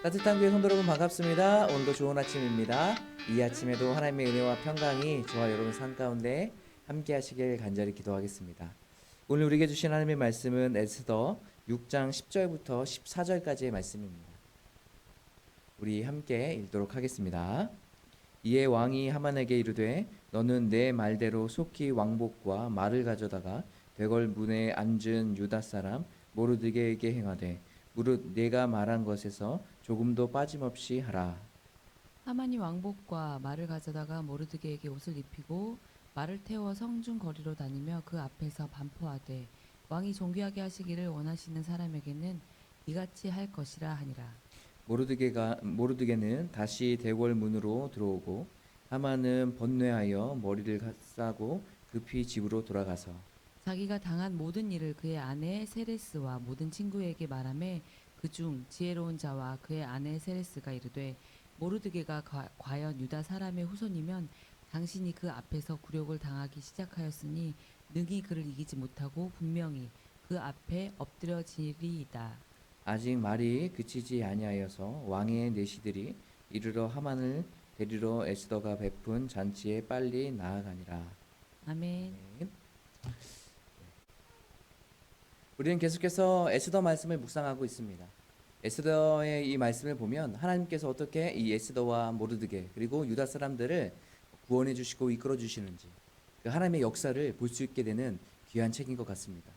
따뜻한 교회 성도 여러분 반갑습니다. 오늘도 좋은 아침입니다. 이 아침에도 하나님의 은혜와 평강이 저와 여러분 삶 가운데 함께 하시길 간절히 기도하겠습니다. 오늘 우리에게 주신 하나님의 말씀은 에스더 6장 10절부터 14절까지의 말씀입니다. 우리 함께 읽도록 하겠습니다. 이에 왕이 하만에게 이르되 너는 내 말대로 속히 왕복과 말을 가져다가 대궐 문에 앉은 유다 사람 모르드게에게 행하되 무릇 내가 말한 것에서 조금도 빠짐없이 하라. 하만이 왕복과 말을 가져다가 모르드게에게 옷을 입히고 말을 태워 성중 거리로 다니며 그 앞에서 반포하되 왕이 존귀하게 하시기를 원하시는 사람에게는 이같이 할 것이라 하니라. 모르드게는 다시 대궐 문으로 들어오고 하만은 번뇌하여 머리를 싸고 급히 집으로 돌아가서 자기가 당한 모든 일을 그의 아내 세레스와 모든 친구에게 말하매 그중 지혜로운 자와 그의 아내 세레스가 이르되 모르드게가 과연 유다 사람의 후손이면 당신이 그 앞에서 굴욕을 당하기 시작하였으니 능히 그를 이기지 못하고 분명히 그 앞에 엎드려지리이다. 아직 말이 그치지 아니하여서 왕의 내시들이 이르러 하만을 데리러 에스더가 베푼 잔치에 빨리 나아가니라. 아멘. 아멘. 우리는 계속해서 에스더 말씀을 묵상하고 있습니다. 에스더의 이 말씀을 보면 하나님께서 어떻게 이 에스더와 모르드게 그리고 유다 사람들을 구원해 주시고 이끌어 주시는지 그 하나님의 역사를 볼 수 있게 되는 귀한 책인 것 같습니다.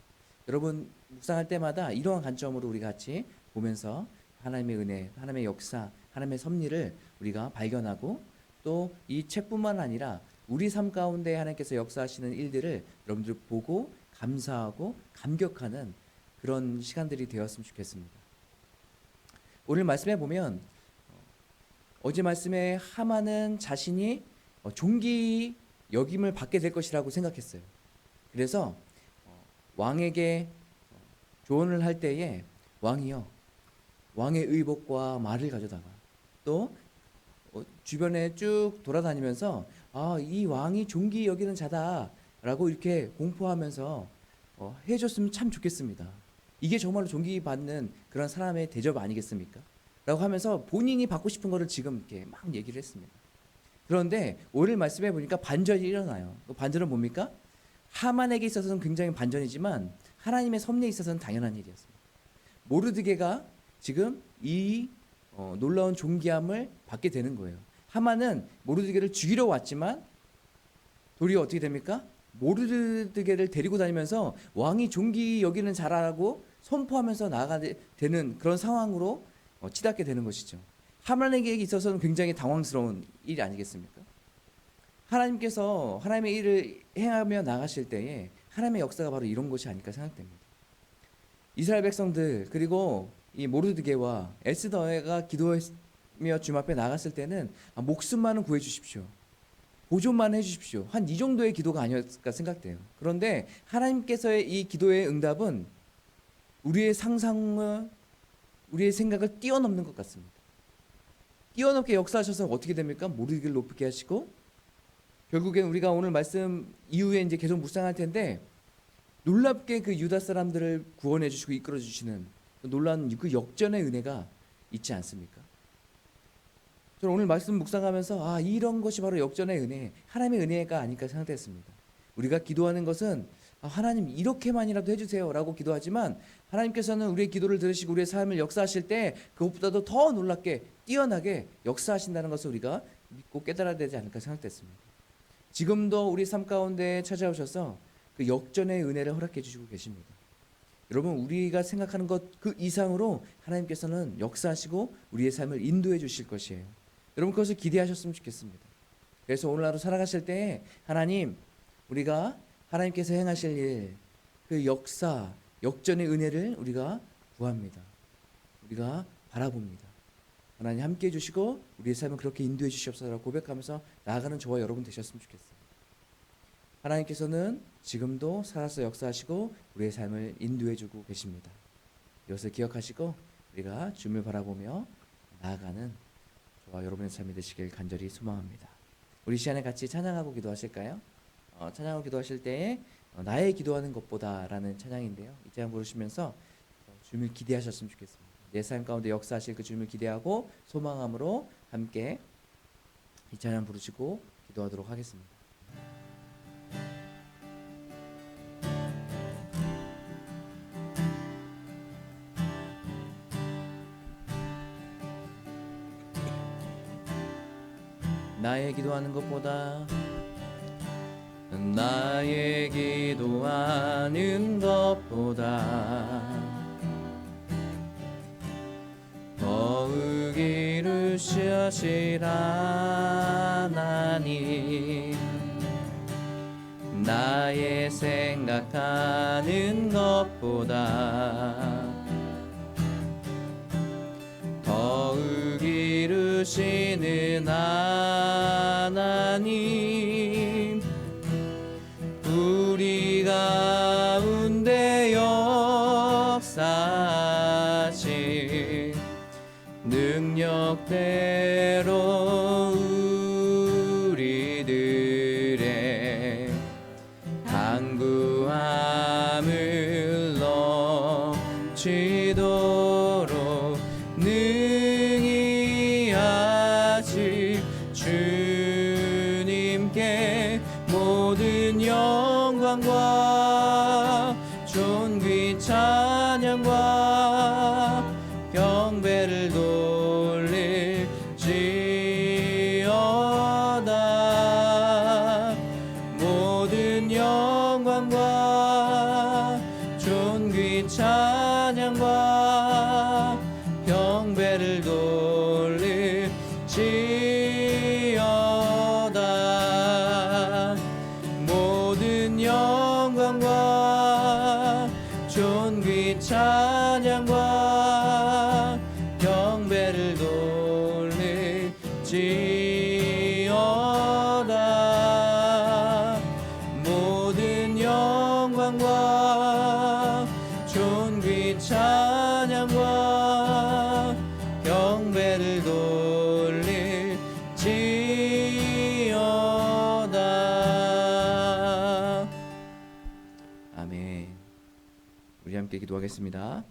여러분 묵상할 때마다 이러한 관점으로 우리 같이 보면서 하나님의 은혜, 하나님의 역사, 하나님의 섭리를 우리가 발견하고 또 이 책뿐만 아니라 우리 삶 가운데 하나님께서 역사하시는 일들을 여러분들 보고 감사하고 감격하는 그런 시간들이 되었으면 좋겠습니다. 오늘 말씀에 보면 어제 말씀에 하만은 자신이 존귀 여김을 받게 될 것이라고 생각했어요. 그래서 왕에게 조언을 할 때에 왕이요 왕의 의복과 말을 가져다가 또 주변에 쭉 돌아다니면서 이 왕이 존귀 여기는 자다라고 이렇게 공포하면서 해줬으면 참 좋겠습니다. 이게 정말로 존귀받는 그런 사람의 대접 아니겠습니까? 라고 하면서 본인이 받고 싶은 거를 지금 이렇게 막 얘기를 했습니다. 그런데 오늘 말씀해 보니까 반전이 일어나요. 그 반전은 뭡니까? 하만에게 있어서는 굉장히 반전이지만 하나님의 섭리에 있어서는 당연한 일이었습니다. 모르드게가 지금 이 놀라운 존귀함을 받게 되는 거예요. 하만은 모르드게를 죽이러 왔지만 도리어 어떻게 됩니까? 모르드게를 데리고 다니면서 왕이 존귀 여기는 자라고 선포하면서 나아가게 되는 그런 상황으로 치닫게 되는 것이죠. 하만에게 있어서는 굉장히 당황스러운 일이 아니겠습니까? 하나님께서 하나님의 일을 행하며 나가실 때에 하나님의 역사가 바로 이런 것이 아닐까 생각됩니다. 이스라엘 백성들 그리고 이 모르드게와 에스더가 기도하며 주님 앞에 나갔을 때는 목숨만은 구해 주십시오. 보존만 해주십시오. 한 이 정도의 기도가 아니었을까 생각돼요. 그런데 하나님께서의 이 기도의 응답은 우리의 상상을 우리의 생각을 뛰어넘는 것 같습니다. 뛰어넘게 역사하셔서 어떻게 됩니까? 모르드게를 높게 하시고 결국엔 우리가 오늘 말씀 이후에 이제 계속 묵상할 텐데 놀랍게 그 유다 사람들을 구원해 주시고 이끌어 주시는 놀라운 그 역전의 은혜가 있지 않습니까? 저는 오늘 말씀 묵상하면서 이런 것이 바로 역전의 은혜, 하나님의 은혜가 아닐까 생각했습니다. 우리가 기도하는 것은 하나님 이렇게만이라도 해주세요 라고 기도하지만 하나님께서는 우리의 기도를 들으시고 우리의 삶을 역사하실 때 그것보다도 더 놀랍게 뛰어나게 역사하신다는 것을 우리가 믿고 깨달아야 되지 않을까 생각됐습니다. 지금도 우리 삶 가운데 찾아오셔서 그 역전의 은혜를 허락해 주시고 계십니다. 여러분 우리가 생각하는 것 그 이상으로 하나님께서는 역사하시고 우리의 삶을 인도해 주실 것이에요. 여러분 그것을 기대하셨으면 좋겠습니다. 그래서 오늘 하루 살아가실 때 하나님 우리가 하나님께서 행하실 일 그 역사 역전의 은혜를 우리가 구합니다. 우리가 바라봅니다. 하나님 함께 해주시고 우리의 삶을 그렇게 인도해 주시옵소서라고 고백하면서 나아가는 저와 여러분 되셨으면 좋겠어요. 하나님께서는 지금도 살아서 역사하시고 우리의 삶을 인도해 주고 계십니다. 이것을 기억하시고 우리가 주님을 바라보며 나아가는 저와 여러분의 삶이 되시길 간절히 소망합니다. 우리 시간에 같이 찬양하고 기도하실까요? 찬양하고 기도하실 때에 나의 기도하는 것보다 라는 찬양인데요. 이 찬양 부르시면서 주님을 기대하셨으면 좋겠습니다. 내 삶 가운데 역사하실 그 주님을 기대하고 소망함으로 함께 이 찬양 부르시고 기도하도록 하겠습니다. 나의 기도하는 것보다 나의 기도하는 것보다 더욱 이루시실 하나님 나의 생각하는 것보다 더욱 이루시는 하나님 우리 가운데 역사하신 능력대로 우리들의 간구함을 넘치도록 능히 하실 주님께 모든 영광과 존귀 찬양과 경배를 돌릴지어다 모든 영광과 존귀 찬양과 경배를 돌릴지어다 모든 영광과 존귀 찬양과 경배를 돌릴지어다 모든 영광과 존귀 찬양과 경배를 돌릴지어다. 아멘. 우리 함께 기도하겠습니다.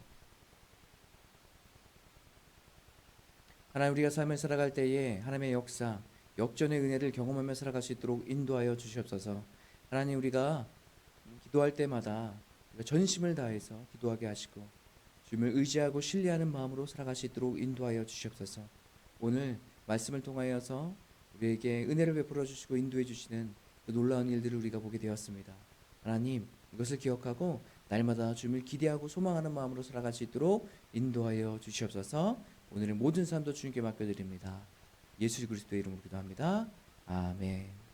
하나님, 우리가 삶을 살아갈 때에 하나님의 역사, 역전의 은혜를 경험하며 살아갈 수 있도록 인도하여 주시옵소서. 하나님, 우리가 기도할 때마다 우리가 전심을 다해서 기도하게 하시고 주님을 의지하고 신뢰하는 마음으로 살아갈 수 있도록 인도하여 주시옵소서. 오늘 말씀을 통하여서 우리에게 은혜를 베풀어 주시고 인도해 주시는 그 놀라운 일들을 우리가 보게 되었습니다. 하나님, 이것을 기억하고 날마다 주님을 기대하고 소망하는 마음으로 살아갈 수 있도록 인도하여 주시옵소서. 오늘의 모든 삶도 주님께 맡겨드립니다. 예수 그리스도의 이름으로 기도합니다. 아멘.